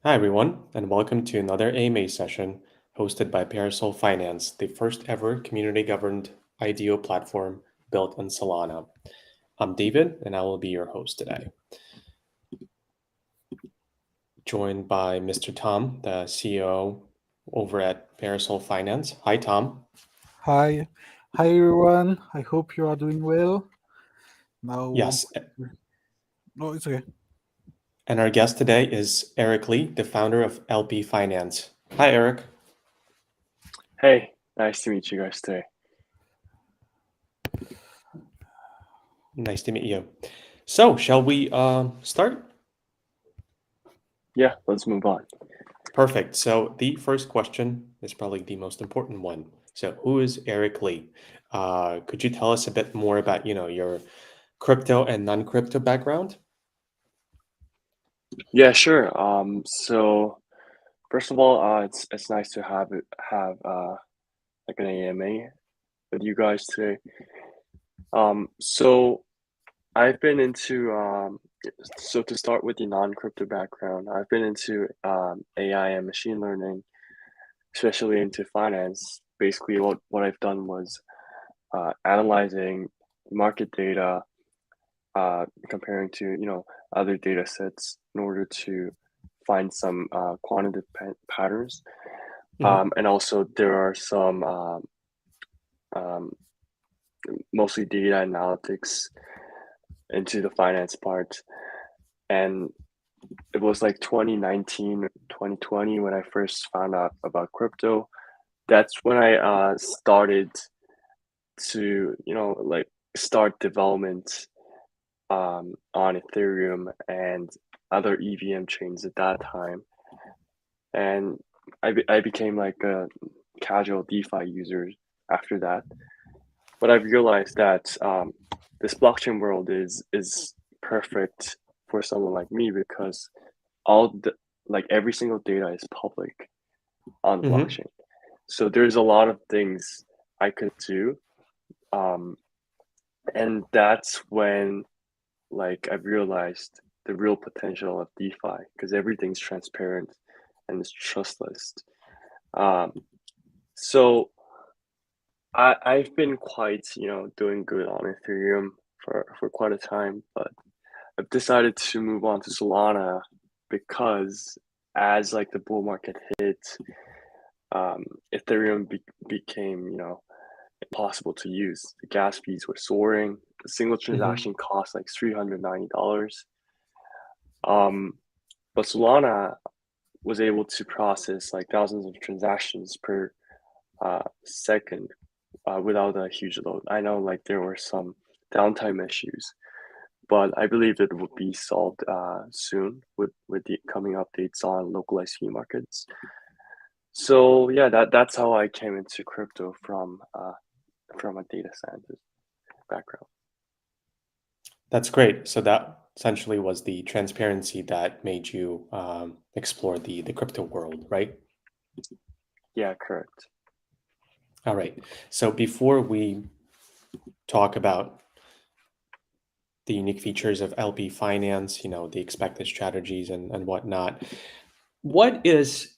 Hi, everyone, and welcome to another AMA session hosted by Parasol Finance, the first ever community governed IDO platform built on Solana. I'm David, and I will be your host today. Joined by Mr. Tom, the CEO over at Parasol Finance. Hi, Tom. Hi, hi everyone. I hope you are doing well. Now, Yes, no, it's okay. and our guest today is Eric Lee, the founder of LP Finance. Hi, Eric. Hey, nice to meet you guys today. Nice to meet you. So, shall we start? Yeah, let's move on. Perfect. So the first question is probably the most important one. So who is Eric Lee? Could you tell us a bit more about, your crypto and non-crypto background? Yeah, sure. So first of all, it's nice to have like an AMA with you guys today. So I've been into so to start with the non-crypto background, I've been into AI and machine learning, especially into finance. Basically, what I've done was analyzing market data, comparing to other data sets in order to find some quantitative patterns. Mhm. And also there are some um, mostly data analytics into the finance part. And it was like 2019, 2020 when I first found out about crypto. That's when I started to, like start development on Ethereum and other EVM chains at that time. And I became like a casual DeFi user after that. But I've realized that this blockchain world is perfect for someone like me because all the like every single data is public on the Mhm. blockchain. So there's a lot of things I could do. Um, and that's when like I've realized the real potential of DeFi because everything's transparent and it's trustless. Um, so I've been quite, doing good on Ethereum for quite a time, but I've decided to move on to Solana because as like the bull market hit, um, Ethereum became, impossible to use. The gas fees were soaring. A single Mhm. transaction cost like $390. Um, but Solana was able to process like thousands of transactions per second without a huge load. I know like there were some downtime issues, but I believe it will be solved soon with the coming updates on localized fee markets. So yeah, that's how I came into crypto from a data scientist background. That's great. So that essentially was the transparency that made you explore the crypto world, right? Yeah, correct. All right. So before we talk about the unique features of LP finance, the expected strategies and whatnot, what is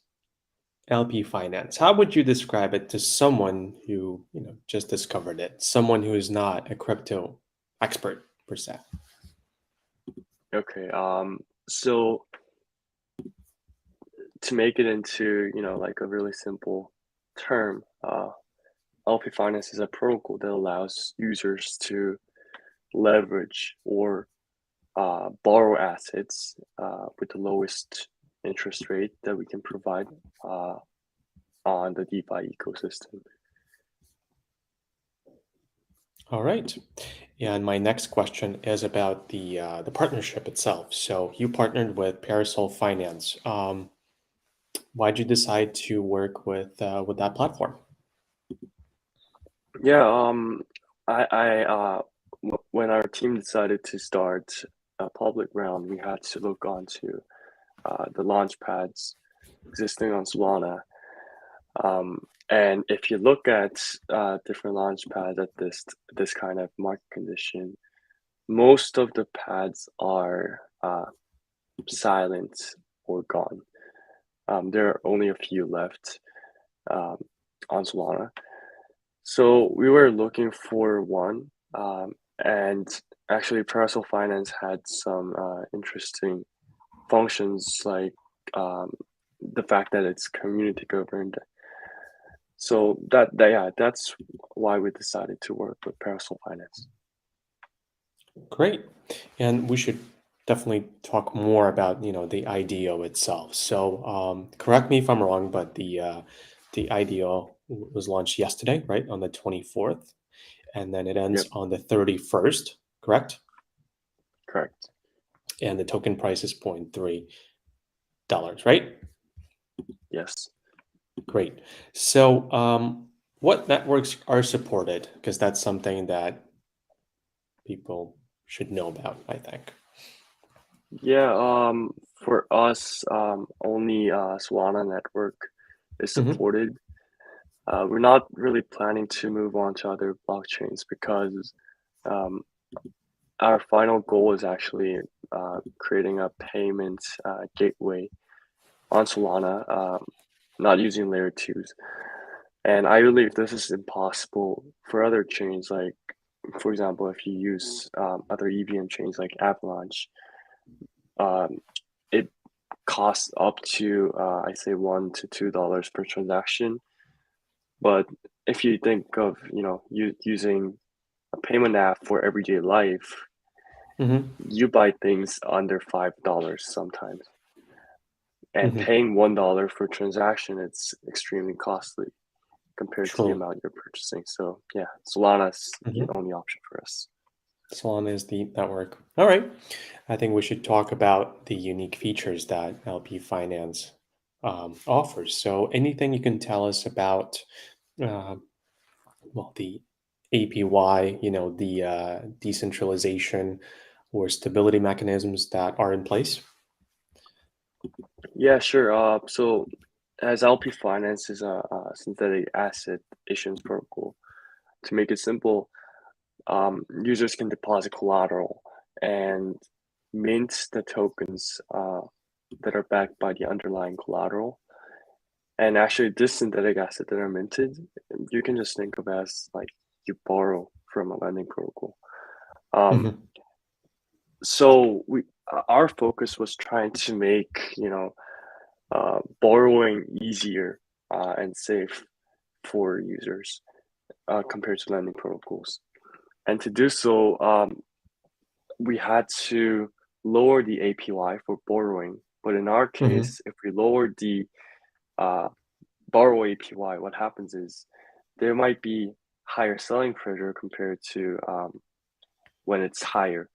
LP finance? How would you describe it to someone who, just discovered it, someone who is not a crypto expert per se? Okay. So to make it into like a really simple term, LP finance is a protocol that allows users to leverage or borrow assets with the lowest interest rate that we can provide uh, on the DeFi ecosystem. All right. And my next question is about the partnership itself. So you partnered with Parasol Finance. Why'd you decide to work with that platform? Yeah, when our team decided to start a public round, we had to look onto the launch pads existing on Solana. And if you look at different launch pads at this kind of market condition, most of the pads are silent or gone. There are only a few left on Solana. So we were looking for one, and actually Parasol Finance had some interesting functions like the fact that it's community governed. So that's why we decided to work with Parasol Finance. Great. And we should definitely talk more about, the IDO itself. So, correct me if I'm wrong, but the IDO was launched yesterday, right, on the 24th, and then it ends Yep, on the 31st, correct? correct. And the token price is $0.3, right? Yes. Great. So, what networks are supported? Because that's something that people should know about, I think. Yeah, for us, only Solana network is Mm-hmm. supported. We're not really planning to move on to other blockchains because um, our final goal is actually creating a payment gateway on Solana, not using layer twos. And I believe this is impossible for other chains, like, for example, if you use other EVM chains like Avalanche, um, it costs up to, I say, $1 to $2 per transaction. But if you think of, using a payment app for everyday life, Mm-hmm. you buy things under $5 sometimes. And Mm-hmm. paying $1 for transaction, it's extremely costly compared to the True. amount you're purchasing. So yeah, Solana's the Mm-hmm. only option for us. Solana is the network. All right. I think we should talk about the unique features that LP Finance offers. So, anything you can tell us about, uh, the APY, the decentralization or stability mechanisms that are in place? Yeah, sure. So as LP Finance is a synthetic asset issuance protocol, to make it simple, users can deposit collateral and mint the tokens that are backed by the underlying collateral. And actually, this synthetic asset that are minted, you can just think of as like you borrow from a lending protocol. Um, Mm-hmm. so our focus was trying to make borrowing easier and safe for users compared to lending protocols. And to do so, we had to lower the APY for borrowing. But in our Mm-hmm. case, if we lower the uh, borrow APY, what happens is there might be higher selling pressure compared to when it's higher.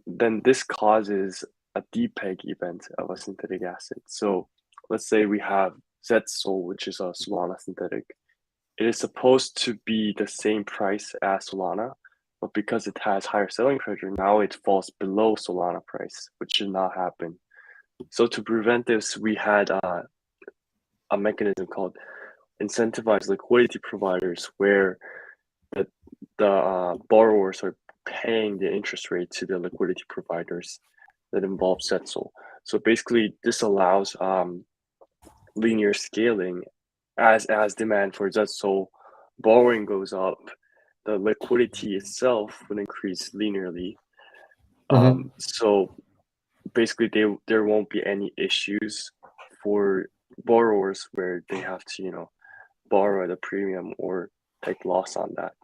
Then this causes a depeg event of a synthetic asset. So let's say we have ZSOL, which is a Solana synthetic. It is supposed to be the same price as Solana, but because it has higher selling pressure, now it falls below Solana price, which should not happen. So to prevent this, we had a mechanism called incentivized liquidity providers, where the borrowers are paying the interest rate to the liquidity providers that involve ZSOL. So basically, this allows linear scaling as demand for ZSOL borrowing goes up, the liquidity itself would increase linearly. Mm-hmm. So basically, there won't be any issues for borrowers where they have to borrow at a premium or take loss on that,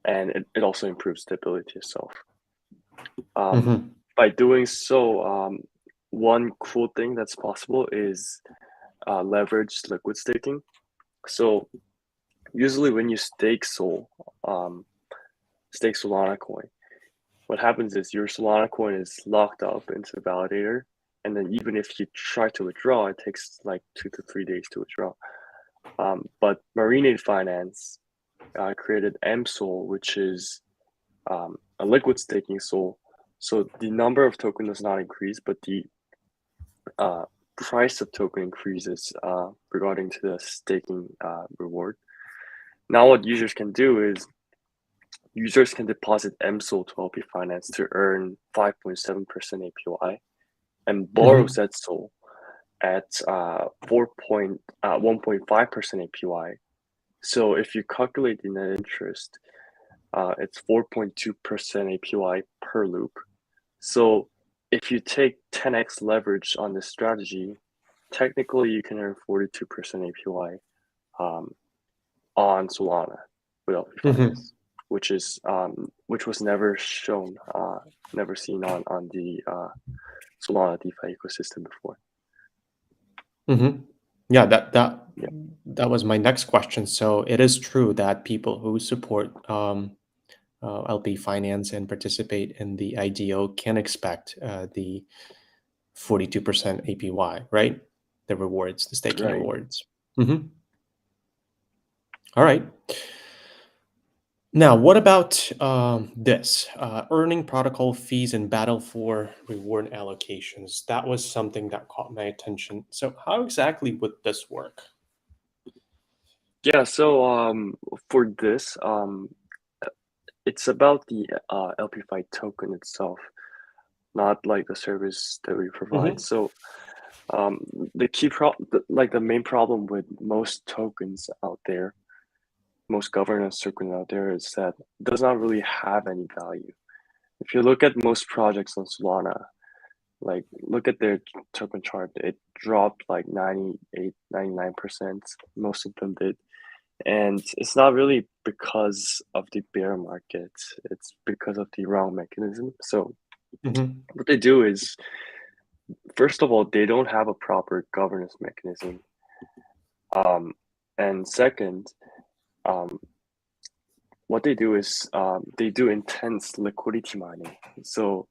and it also improves stability itself. Mm-hmm. By doing so, one cool thing that's possible is leveraged liquid staking. So usually when you stake Solana coin, what happens is your Solana coin is locked up into the validator, and then even if you try to withdraw, it takes like 2 to 3 days to withdraw. But Marine Finance created MSOL, which is a liquid staking SOL. So the number of token does not increase, but the price of token increases regarding to the staking reward. Now what users can do is users can deposit MSOL to LP Finance to earn 5.7% APY and borrow Mm-hmm. ZSOL at 1.5% APY. So if you calculate the net interest, it's 4.2% APY per loop. So if you take 10x leverage on this strategy, technically you can earn 42% APY on Solana with LP Finance, which was never shown, never seen on the Solana DeFi ecosystem before. Yeah, that was my next question. So it is true that people who support LP Finance and participate in the IDO can expect the 42% APY, right? The rewards, the staking Right. rewards. All right. Now, what about this? Earning protocol fees and battle for reward allocations. That was something that caught my attention. So how exactly would this work? Yeah, so for this, it's about the LP5 token itself, not like the service that we provide. So the main problem with most tokens out there, most governance tokens out there, is that it does not really have any value. If you look at most projects on Solana, like look at their token chart, it dropped like 98, 99%. Most of them did. And it's not really because of the bear market, it's because of the wrong mechanism. So what they do is, first of all, they don't have a proper governance mechanism. And second, what they do is they do intense liquidity mining. So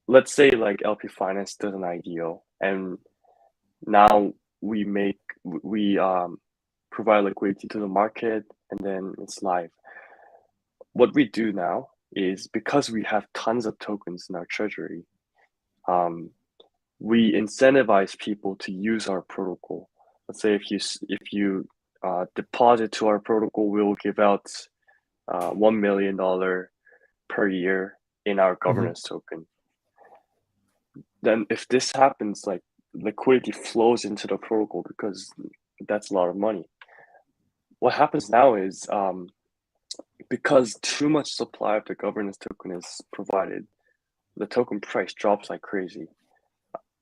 let's say like LP Finance does an IDO, and now we provide liquidity to the market, and then it's live. What we do now is, because we have tons of tokens in our treasury, we incentivize people to use our protocol. Let's say if you deposit to our protocol, we'll give out $1 million per year in our governance token. Then if this happens, like liquidity flows into the protocol because that's a lot of money. What happens now is because too much supply of the governance token is provided, the token price drops like crazy.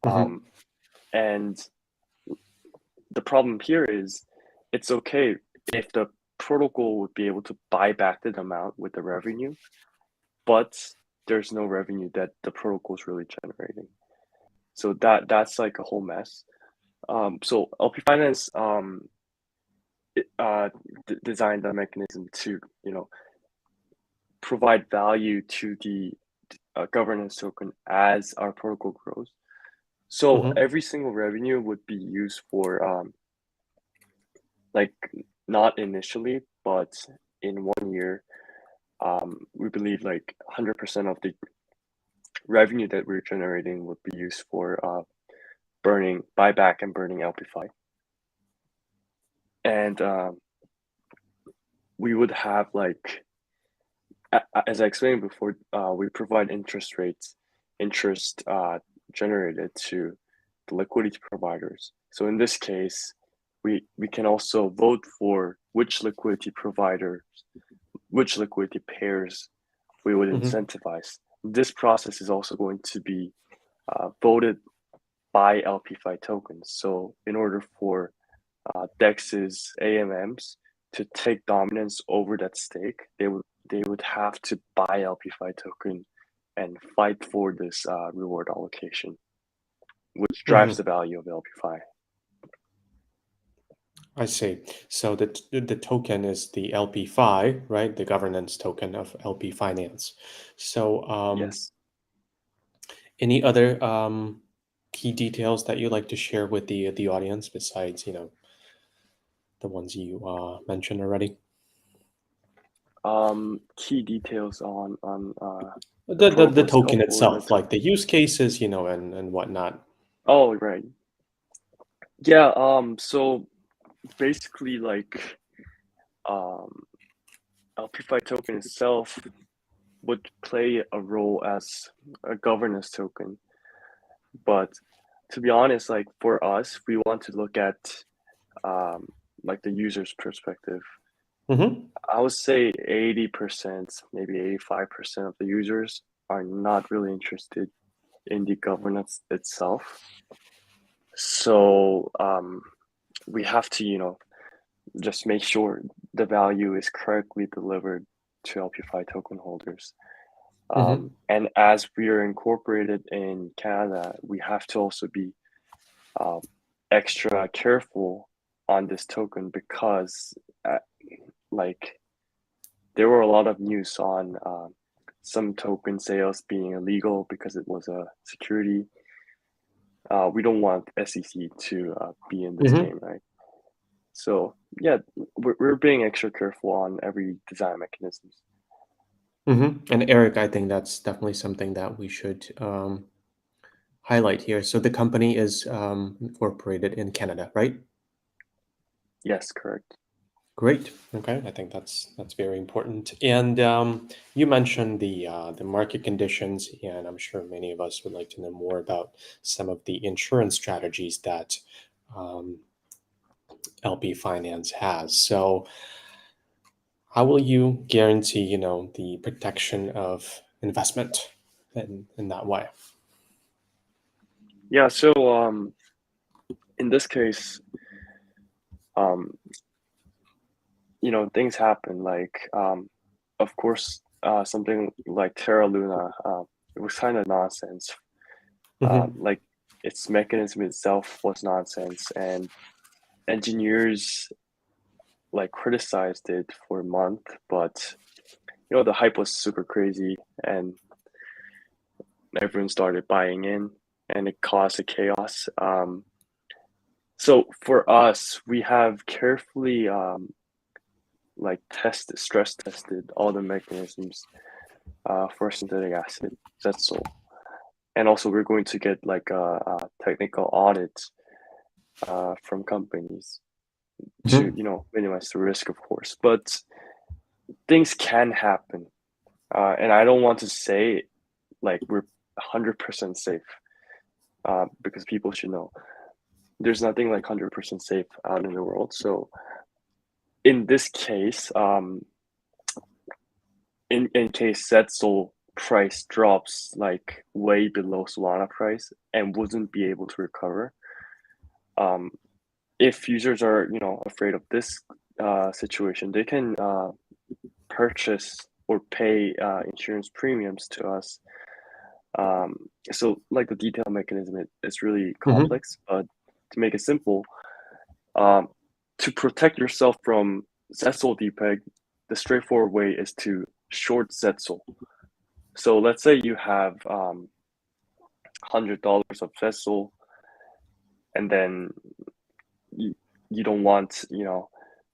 And the problem here is, it's okay if the protocol would be able to buy back the amount with the revenue, but there's no revenue that the protocol is really generating. So that's like a whole mess. So LP Finance designed a mechanism to provide value to the governance token as our protocol grows. So every single revenue would be used for like, not initially, but in 1 year, we believe like 100% of the revenue that we're generating would be used for buyback and burning LP5. And we would have, like, as I explained before, we provide interest generated to the liquidity providers. So in this case, we can also vote for which liquidity pairs we would incentivize. This process is also going to be voted by LP5 tokens. So in order for DEX's AMMs to take dominance over that stake, they would have to buy LP5 token and fight for this reward allocation, which drives the value of LP5. I see. So the token is the LP5, right? The governance token of LP Finance. So Yes. any other key details that you'd like to share with the audience besides the ones you mentioned already? Key details on The protocol token itself, itself, like the use cases, and whatnot. Oh, right. Yeah. So basically, like, LP5 token itself would play a role as a governance token, but to be honest, like for us, we want to look at like the user's perspective. Mm-hmm. I would say 80%, maybe 85% of the users are not really interested in the governance itself. So we have to, just make sure the value is correctly delivered to LP5 token holders. Mm-hmm. And as we are incorporated in Canada, we have to also be extra careful on this token because like there were a lot of news on some token sales being illegal because it was a security. We don't want SEC to be in this Mm-hmm. game, right? So yeah, we're being extra careful on every design mechanisms. Mm-hmm. And Eric, I think that's definitely something that we should highlight here. So the company is incorporated in Canada, right? Yes, correct. Great. Okay, I think that's very important. And you mentioned the market conditions, and I'm sure many of us would like to know more about some of the insurance strategies that um, LP Finance has. So, how will you guarantee, the protection of investment in that way? Yeah, so in this case, um, things happen like of course something like Terra Luna, it was kind of nonsense. Mm-hmm. Like its mechanism itself was nonsense, and engineers like criticized it for a month, but the hype was super crazy and everyone started buying in and it caused a chaos. So for us, we have carefully like stress tested all the mechanisms for synthetic acid. That's all. And also, we're going to get like a technical audit from companies to minimize the risk, of course. But things can happen, and I don't want to say like we're 100% safe because people should know there's nothing like 100% safe out in the world. So in this case, in case Setzel price drops like way below Solana price and wouldn't be able to recover, if users are afraid of this situation, they can purchase or pay insurance premiums to us. So like the detail mechanism is really Mm-hmm. complex, but to make it simple, to protect yourself from Setzel depeg, the straightforward way is to short Setzel. So let's say you have $100 of Setzel, and then you don't want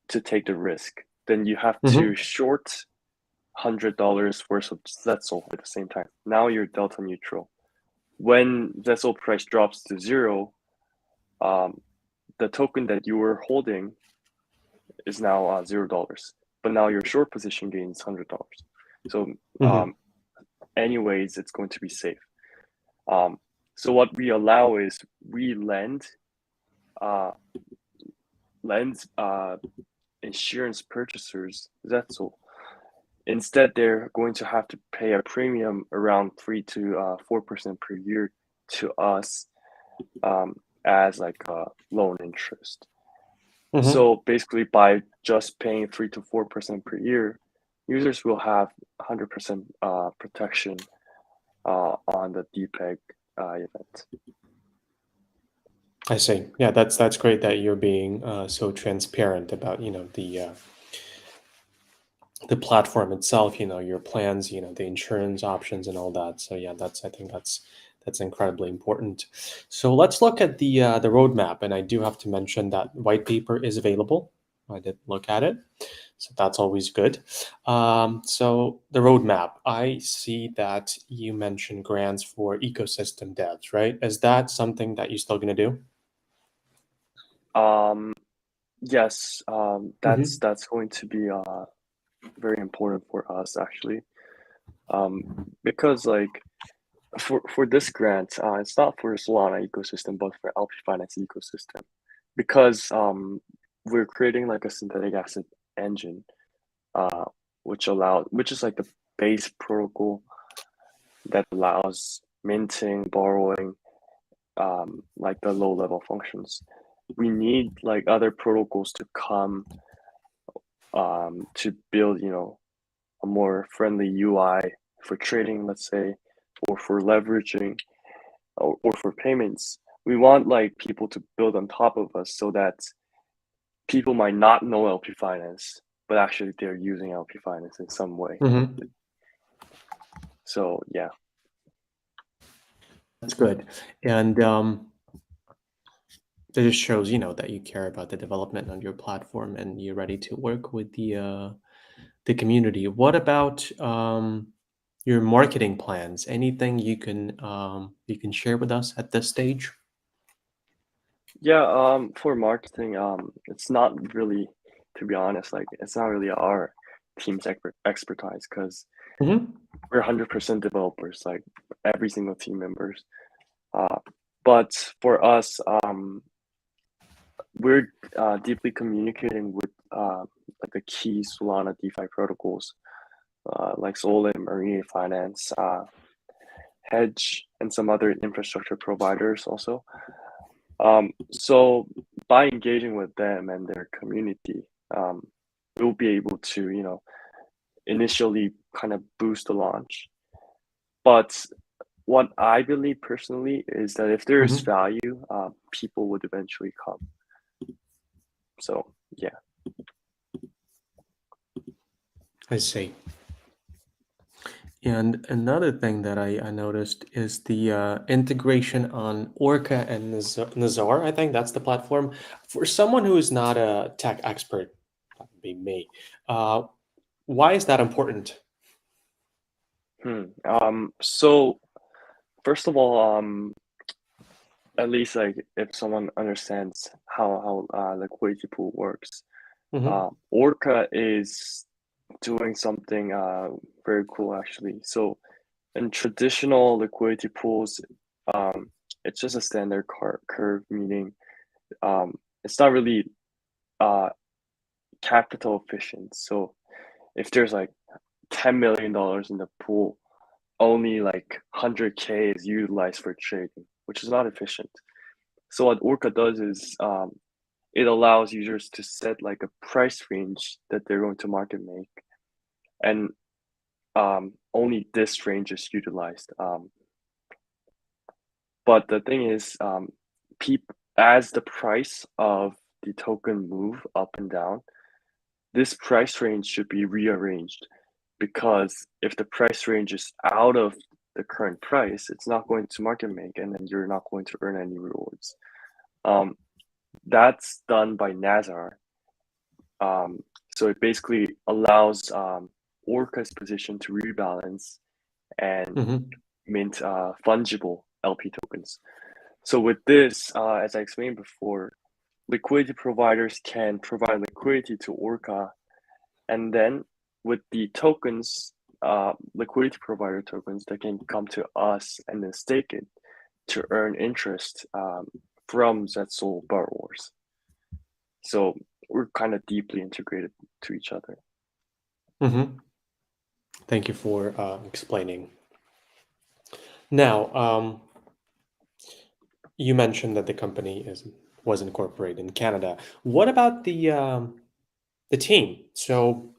to take the risk. Then you have to Mm-hmm. short $100 worth of Setzel at the same time. Now you're delta neutral. When Setzel price drops to zero, the token that you were holding is now $0, but now your short position gains $100. So Mm-hmm. anyways, it's going to be safe. So what we allow is we lend insurance purchasers Zetzel. Instead, they're going to have to pay a premium around 3 to 4% per year to us as like a loan interest. Mm-hmm. So basically, by just paying 3 to 4% per year, users will have 100% protection on the DPEG event. I see. Yeah, that's great that you're being so transparent about the platform itself, your plans, the insurance options and all that. So yeah, I think that's incredibly important. So let's look at the roadmap, and I do have to mention that white paper is available. I did look at it, so that's always good. So the roadmap, I see that you mentioned grants for ecosystem devs, right? Is that something that you're still going to do? Yes, Mm-hmm. that's going to be very important for us actually, because like for this grant, it's not for Solana ecosystem, but for LP Finance ecosystem, because we're creating like a synthetic asset engine, which is like the base protocol that allows minting, borrowing, like the low level functions. We need like other protocols to come to build, a more friendly UI for trading, let's say, or for leveraging, or for payments. We want like people to build on top of us so that people might not know LP Finance, but actually they're using LP Finance in some way. Mm-hmm. So yeah. That's good. And that just shows, that you care about the development on your platform and you're ready to work with the community. What about your marketing plans? Anything you can share with us at this stage? Yeah, for marketing, it's not really, to be honest, like it's not really our team's expertise, because Mm-hmm. we're 100% developers, like every single team members. But for us, we're deeply communicating with like the key Solana DeFi protocols, like Solana, Marine Finance, Hedge, and some other infrastructure providers also. So by engaging with them and their community, we'll be able to, initially kind of boost the launch. But what I believe personally is that if there is Mm-hmm. value, people would eventually come. So yeah. I see. And another thing that I noticed is the integration on Orca and Nazar. I think that's the platform. For someone who is not a tech expert, that would be me, why is that important? So first of all, at least like if someone understands how liquidity pool works, Mm-hmm. Orca is doing something very cool actually. So in traditional liquidity pools, it's just a standard curve, meaning it's not really uh, capital efficient. So if there's like $10 million in the pool, only like 100K is utilized for trading, which is not efficient. So what Orca does is it allows users to set like a price range that they're going to market make, and only this range is utilized. But the thing is, as the price of the token move up and down, this price range should be rearranged, because if the price range is out of the current price, it's not going to market make, and then you're not going to earn any rewards. That's done by Nazar. So it basically allows Orca's position to rebalance and Mm-hmm. mint fungible LP tokens. So with this, as I explained before, liquidity providers can provide liquidity to Orca, and then with the tokens, liquidity provider tokens, that can come to us and then stake it to earn interest from Zetsol borrowers. So we're kind of deeply integrated to each other. Mm-hmm. Thank you for explaining. Now, you mentioned that the company was incorporated in Canada. What about the team? So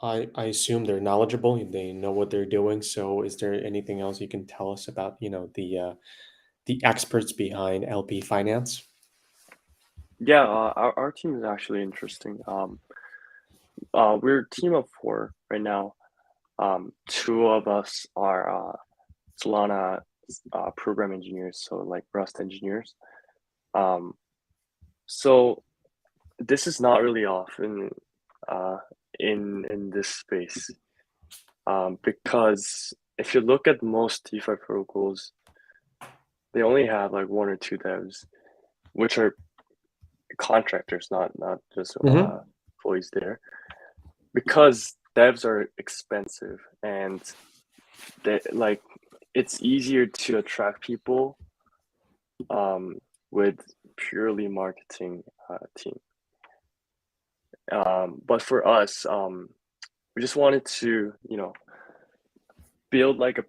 I assume they're knowledgeable. They know what they're doing. So is there anything else you can tell us about the experts behind LP Finance? Yeah, our team is actually interesting. We're a team of 4 right now. 2 of us are Solana program engineers, so like Rust engineers. Um, so this is not really often in this space, because if you look at most DeFi protocols, they only have like 1 or 2 devs, which are contractors, not just Mm-hmm. employees there, because devs are expensive, and they like it's easier to attract people with purely marketing team. But for us, we just wanted to, build like a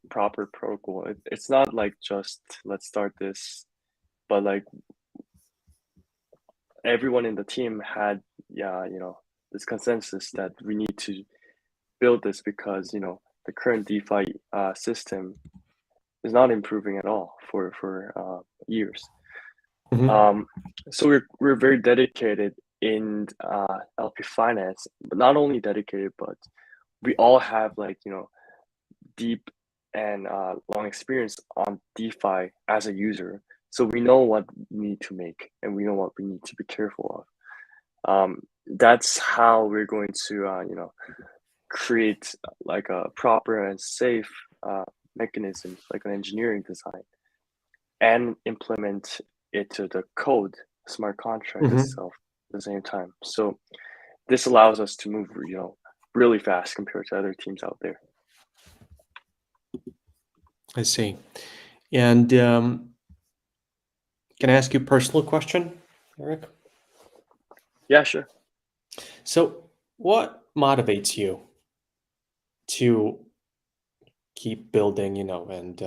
proper protocol. It's not like just let's start this, but like everyone in the team had, this consensus that we need to build this because the current DeFi system is not improving at all for years. Mhm. So we're very dedicated in LP Finance, but not only dedicated, but we all have like deep and long experience on DeFi as a user. So we know what we need to make, and we know what we need to be careful of. That's how we're going to create like a proper and safe mechanism, like an engineering design, and implement it to the code, smart contract Mhm. itself at the same time. So this allows us to move, really fast compared to other teams out there. I see. And can I ask you a personal question, Eric? Yeah, sure. So, what motivates you to keep building, and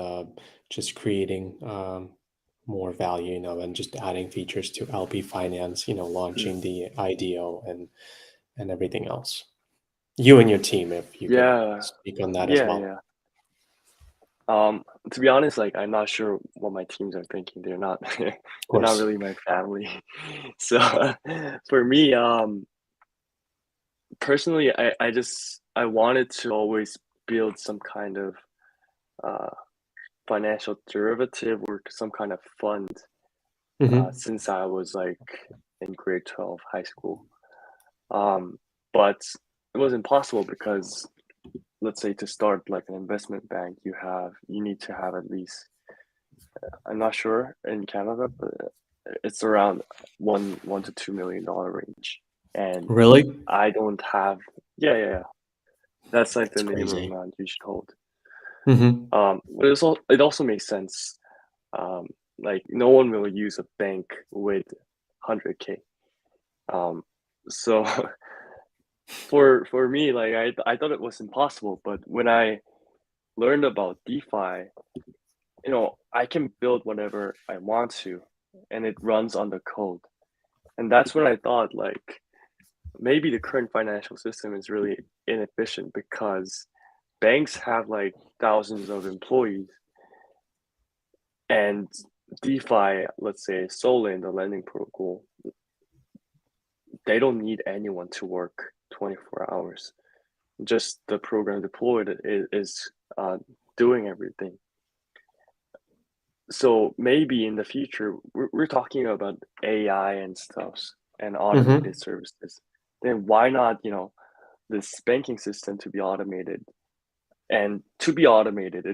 just creating more value, and just adding features to LP Finance, launching the IDO and everything else? You and your team, if you could Yeah, speak on that as yeah, well. yeah. To be honest, like I'm not sure what my teams are thinking. They're not Of they're not course. really my family. So for me, personally, I wanted to always build some kind of uh financial derivative or some kind of fund Hmm. since I was like in grade 12 high school. But it was impossible because let's say to start like an investment bank, you need to have at least, I'm not sure in Canada, but it's around one to $2 million range. And Really? I don't have, yeah, yeah, yeah. That's like the That's minimum crazy. amount you should hold. Hmm. But it also makes sense. Um, like no one will use a bank with 100K. Um, so for me, like I thought it was impossible, but when I learned about DeFi, I can build whatever I want to, and it runs on the code. And that's when I thought like maybe the current financial system is really inefficient because banks have like thousands of employees and DeFi, let's say Solin, the lending protocol, they don't need anyone to work 24 hours. Just the program deployed is doing everything. So maybe in the future, we're talking about AI and stuff and automated Hmm. services. Then why not, this banking system to be automated? And to be automated,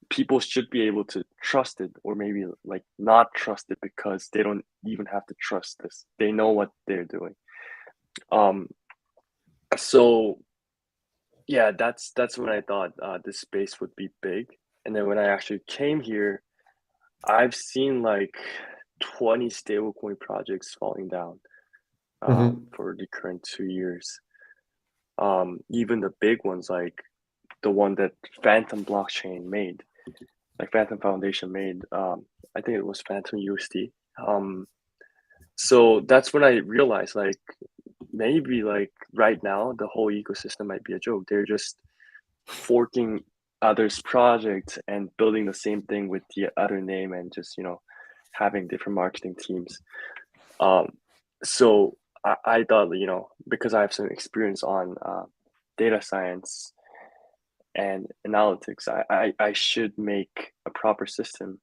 people should be able to trust it or maybe like not trust it because they don't even have to trust this. They know what they're doing. Um, so yeah, that's when I thought this space would be big. And then when I actually came here, I've seen like 20 stablecoin projects falling down Hmm. for the current 2 years. Even the big ones, like the one that Phantom blockchain made, like Phantom Foundation made. I think it was Phantom USD. So that's when I realized, like, maybe like right now the whole ecosystem might be a joke. They're just forking others' projects and building the same thing with the other name and just having different marketing teams. Um, so I thought because I have some experience on data science and analytics, I should make a proper system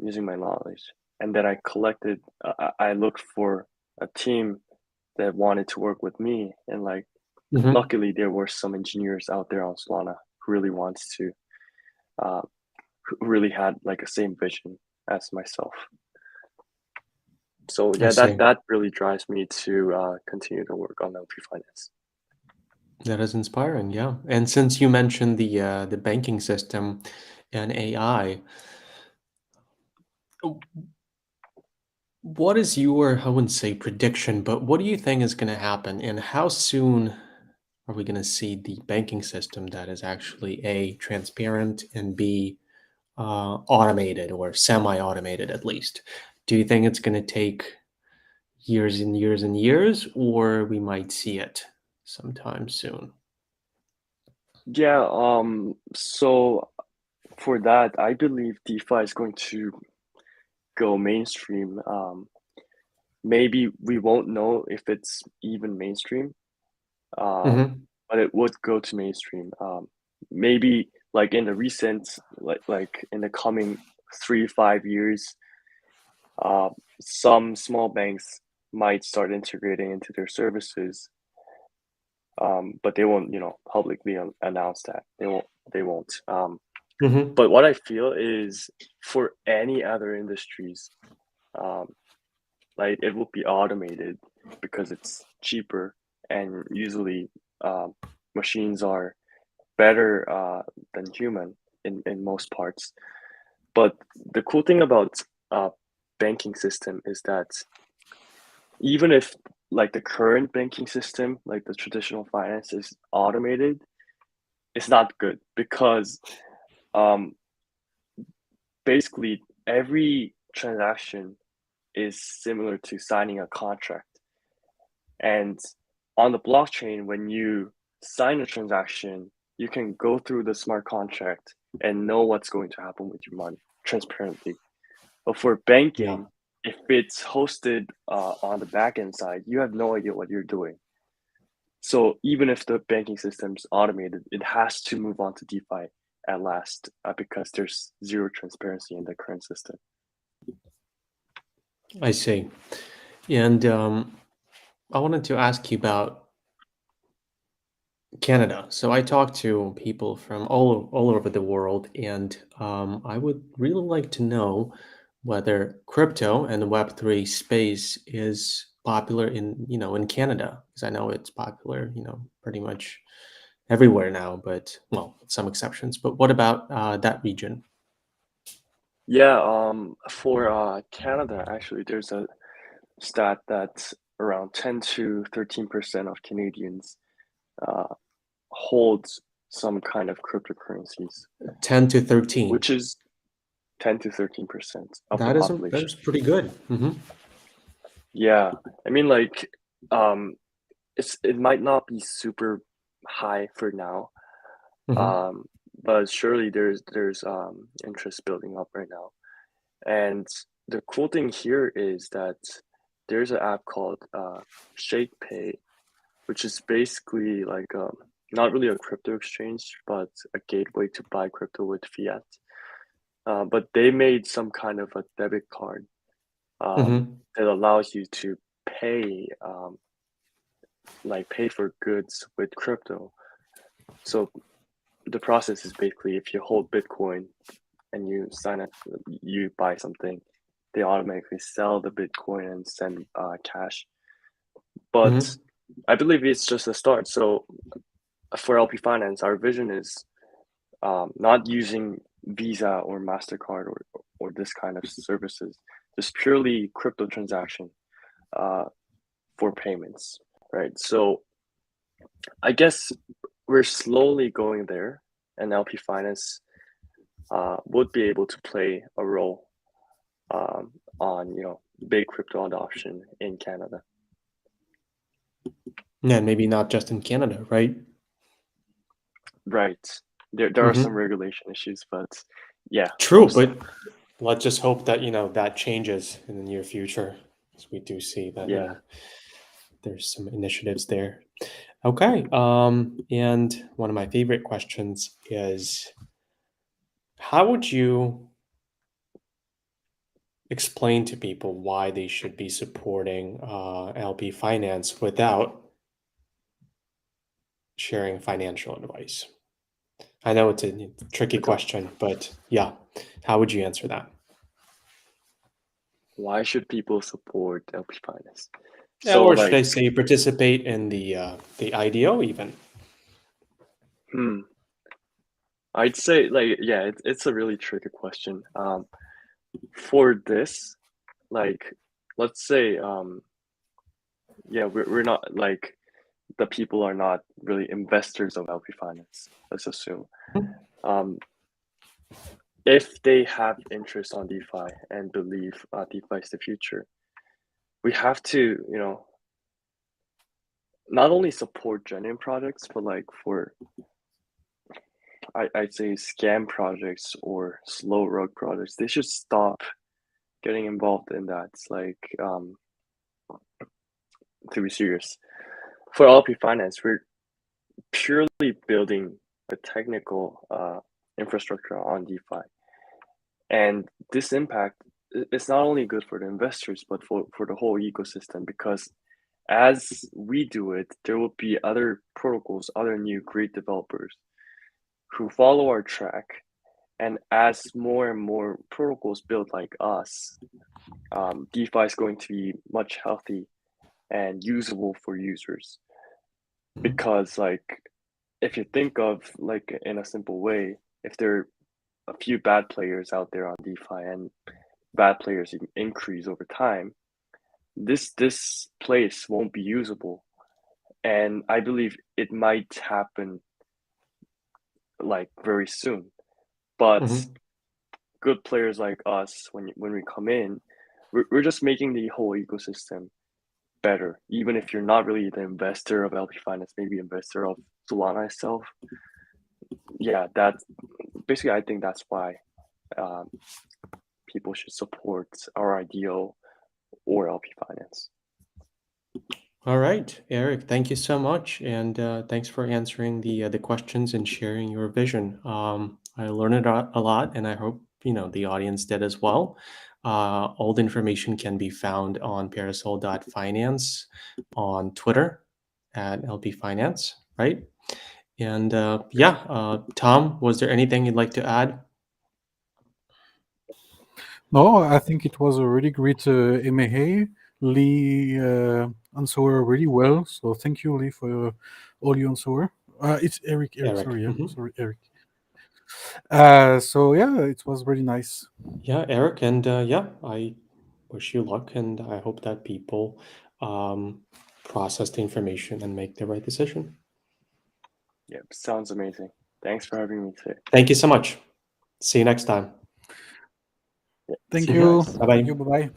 using my knowledge. And then I looked for a team that wanted to work with me. And like, Hmm. luckily, there were some engineers out there on Solana who really wants to, uh, who really had like a same vision as myself. So I yeah, see. that really drives me to continue to work on LP Finance. That is inspiring, yeah. And since you mentioned the banking system and AI, what is your, I wouldn't say prediction, but what do you think is going to happen, and how soon are we going to see the banking system that is actually A, transparent, and B, automated or semi-automated at least? Do you think it's going to take years and years and years, or we might see it sometime soon? Yeah, so for that, I believe DeFi is going to go mainstream. Maybe we won't know if it's even mainstream, Hmm. but it would go to mainstream. Maybe like in the recent, like in the coming 3 5 years, uh, some small banks might start integrating into their services, but they won't, publicly announce that. They won't. They won't. Hmm. But what I feel is for any other industries, um, like it will be automated because it's cheaper and usually machines are better than human in most parts. But the cool thing about uh, banking system is that even if like the current banking system, like the traditional finance is automated, it's not good because um, basically every transaction is similar to signing a contract. And on the blockchain, when you sign a transaction, you can go through the smart contract and know what's going to happen with your money transparently. But for Yeah, banking, if it's hosted on the backend side, you have no idea what you're doing. So even if the banking system's automated, it has to move on to DeFi at last because there's zero transparency in the current system. I see. And I wanted to ask you about Canada. So I talk to people from all over the world, and I would really like to know whether crypto and the Web3 space is popular in Canada, because I know it's popular pretty much everywhere now, but well, with some exceptions. But what about that region? Yeah, for Canada, actually, there's a stat that around 10 to 13% of Canadians uh, holds some kind of cryptocurrencies, 10 to 13. which is 10 to 13% of the That population. is pretty good. Yeah, I mean, like, um, it might not be super high for now, Hmm. um, but surely there's interest building up right now. And the cool thing here is that there's an app called ShakePay, which is basically like not really a crypto exchange, but a gateway to buy crypto with fiat. But they made some kind of a debit card Hmm. that allows you to pay, like pay for goods with crypto. So the process is basically if you hold Bitcoin and you sign up, you buy something, they automatically sell the Bitcoin and send cash. But Hmm. I believe it's just a start. So for LP Finance, our vision is not using Visa or Mastercard or this kind of services, just purely crypto transaction uh, for payments, right? So I guess we're slowly going there, and LP Finance would be able to play a role on big crypto adoption in Canada. Yeah, maybe not just in Canada, right? Right. There are some Hmm. regulation issues, but yeah, True, most of but let's just hope that that changes in the near future, because we do see that yeah. there's some initiatives there. Okay, and one of my favorite questions is, how would you explain to people why they should be supporting LP Finance without sharing financial advice? I know it's a tricky Without, question, but yeah, how would you answer that? why should people support LP Finance? Yeah, So or should I like say participate in the IDO even? I'd say like yeah, it's a really tricky question. For this, like let's say yeah, we're not like the people are not really investors of LP Finance. Let's assume. Um, if they have interest on DeFi and believe DeFi is the future, we have to, not only support genuine projects, but like for I'd say scam projects or slow road projects, they should stop getting involved in that. It's like to be serious. For LP Finance, we're purely building a technical infrastructure on DeFi. And this impact is not only good for the investors, but for the whole ecosystem, because as we do it, there will be other protocols, other new great developers who follow our track. And as more and more protocols build like us, DeFi is going to be much healthy and usable for users. Because like if you think of like in a simple way, if there are a few bad players out there on DeFi and bad players increase over time, this place won't be usable. And I believe it might happen like very soon. But good players like us, when we come in, we're just making the whole ecosystem better. Even if you're not really the investor of LP Finance, maybe investor of Solana itself. Yeah, that's basically I think that's why people should support our IDO or LP Finance. All right, Eric, thank you so much, and thanks for answering the questions and sharing your vision. I learned a lot, and I hope the audience did as well. All the information can be found on parasol.finance on Twitter at LP Finance, right? And Tom, was there anything you'd like to add? No, I think it was a really great M&A. Lee answered really well, so thank you, Lee, for all your answer. It's Eric. Eric. Sorry, yeah, Mhm. sorry, Eric. So yeah, it was really nice. Yeah, Eric, and I wish you luck, and I hope that people process the information and make the right decision. Yep, sounds amazing. Thanks for having me today. Thank you so much. See you next time. Yeah, Thank see you. guys. Bye bye. Thank you. Bye bye.